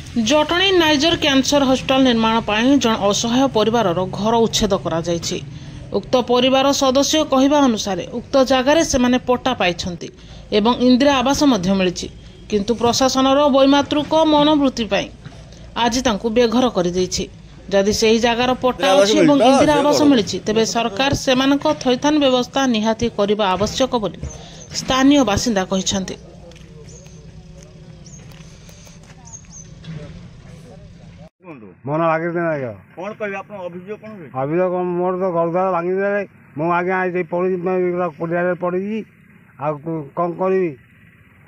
Jatni niger cancer hospital निर्माण पर जन असहाय परिवार घर उच्छेद करा जायछि। उक्त परिवार सदस्य कहवा अनुसार उक्त जगार से पट्टा पाई एवं इंदिरा आवास मिली, किंतु प्रशासनर वैमातृक मनोवृत्ति आज तांकु बेघर कर जदि से जगार पट्टा अच्छी और इंदिरा आवास मिली तेबे सरकार सेमानक थैथान व्यवस्था निहाती करने आवश्यक बोली स्थानीय बासिंदा कहते। मन लगे कौन कह अभियोग कौन अभियोग मोर तो घर द्वार भांगीदे मु आगे पड़ी पड़िया पड़ी कौन करी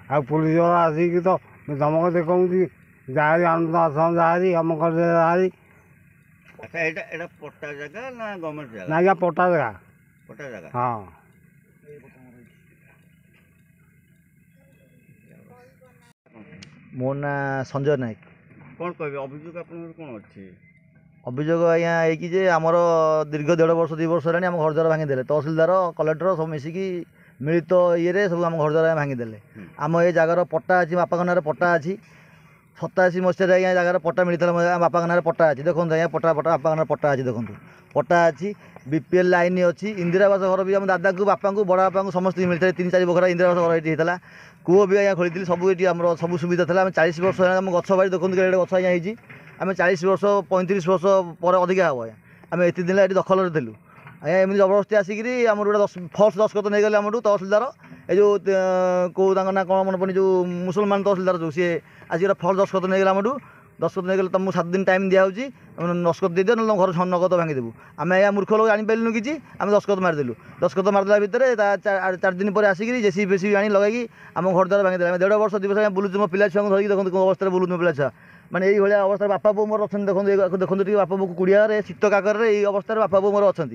आ पुलिस वाला आसिक तो धमक देखी जहारी जहारी हम कर जहारी पट्टा जगह ना गवर्नमेंट जगह ना पट्टा जगह पट्टा जगह हाँ मो ना संजय नायक। कौन कह अभियोग कौन अच्छी अभियोग आज्ञा ये आमर दीर्घ 1.5 वर्ष 2 वर्ष है घर द्वार भांगीदे तहसिलदार कलेक्टर सब मिसिकी मिलित ये सब आम घर द्वार भांगीदे। आम ये जगार पट्टा अच्छी बापा ना पट्टा अच्छी 87 मसीह आज्ञा जगार पट्टा मिलता बापा ना पट्टा अच्छी देखो आज्ञा पट्टा पट्टा बापा ना पट्टा अच्छी देखो पट्टा अच्छी बीपीएल लाइन अच्छी इंदिरा आवास घर भी आम दादा को बापा को बड़ा बापा को समस्त मिलता है 3-4 बखरा इंदिरा आवास घर ये होता कूह भी आज्ञा खोली सब ये सब सुविधा था। 40 वर्ष आम गछ बाड़ी देखो गछ आज्ञा होती आम 40 वर्ष 35 वर्ष पर अधिका हम आम एत दिन ये दखल थिलु आज्ञा एमती जबरदस्ती आसिक आम गोटे फल्स दस्खत नहीं गले आम तहसिलदार ये जो कौ ना कौन मन पड़े जो मुसलमान तहसिलदार जो सी आज गोटे फल्स दस्खत नहीं गले आम दस्खत नहीं गले तुमको 7 दिन टाइम दिया दस्खत दे दियो ना घर नगद भांगीदेबू आम या मूर्ख लोग जापारू कि आम दस्खत मारिदेलु दस्खत मारिदेला भितर 4 दिन पर आसिक जेसीबी फेसीबी आनी लगे आम घर द्वार भांगीदेला 1.5 वर्ष 2 वर्ष बुलूँ मो पिला छुआ धरिक देखो अवस्था बुलूँ मो पिला छुआ माने ये अवस्था बापा बो मोर अच्छा देखो देखो बापा बो कुड़िया शीत काकर ये अवस्था बापा बो मोर अच्छा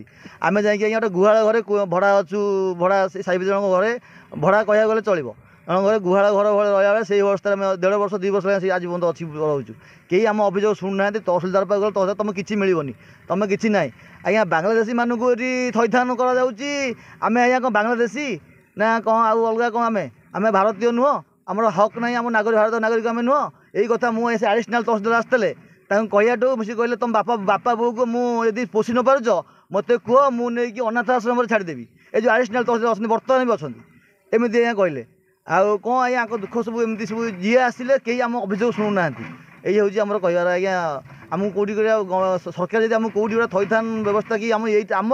आम जाकि गोटे गुहाल घरे भड़ा अच्छु भड़ा साई जन घरे भड़ा कह गले चलो घर गुहाल घर रहा बेले से अवस्था 1.5 वर्ष 2 वर्ष आज पर्यटन अच्छी रोचु कई आम अभियोग शुणुना तहसिलदार पाक गले तहसिलदार तुम किसी मिलनी तुम किसी ना आज्ञा बांग्लादेशी मानक ये थैथान करें आज्ञा कौन बांग्लादेशी ना कौन आउ अलग कौन आम भारतीय नुह आम हक ना आम नागरिक भारत नागरिक आम नुह यही कथा मुझे एडिशनाल तहसिलदार आसते कहटू मुझे कहले तुम बापा बापा बो को मुझे पोषि न पार मत कह मुझे अनाथ आश्रम छाड़देवी ये जो एडिशनाल तहसिलदार बर्तमान भी अच्छा एमती आज्ञा कहले आउ कौन आज्ञा दुख सब एमती सब जी आसिले कई आम अभियोग शुणुना यही हूँ आम कहार आज्ञा आमको कौटी सरकार जब कौटी गोटे थैथान व्यवस्था कि आम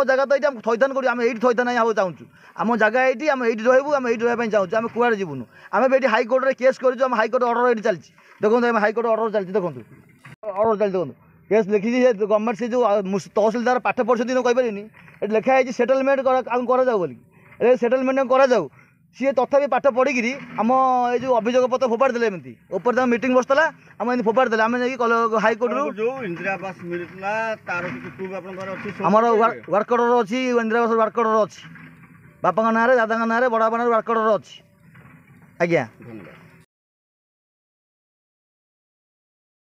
जगह तो ये थैथान करूँ आम ये थैथान हाँ चाहूँ आम जगह ये आम ये रहू आम ये रहा चाहूँ आम कुआड़े जीवनु आम भी हाइकोर्ट में केस कर हाइकोर्ट अर्डर ये चलती देखो आम हाइकोर्ट अर्डर चलती देखो अर्डर चलती देखो केस लिखी गवर्नमेंट से जो तहसिलदार पाठ पढ़ी कहीपरि ये लिखाई सेटलमेंट कराऊ बोली सेटलमेंट कराऊ सी तथा पाठ पढ़ी आम ये जो अभियोग पत्र फोपाड़ी देते एमती ऊपर मीटिंग बसला आम एमती फोपाड़ी देते आम हाइकोर्ट आमर वर्क ऑर्डर अच्छी इंदिरा आवास वर्क ऑर्डर अच्छी बापा ना दादा ना बड़ा बापा वर्क ऑर्डर अच्छी आज्ञा।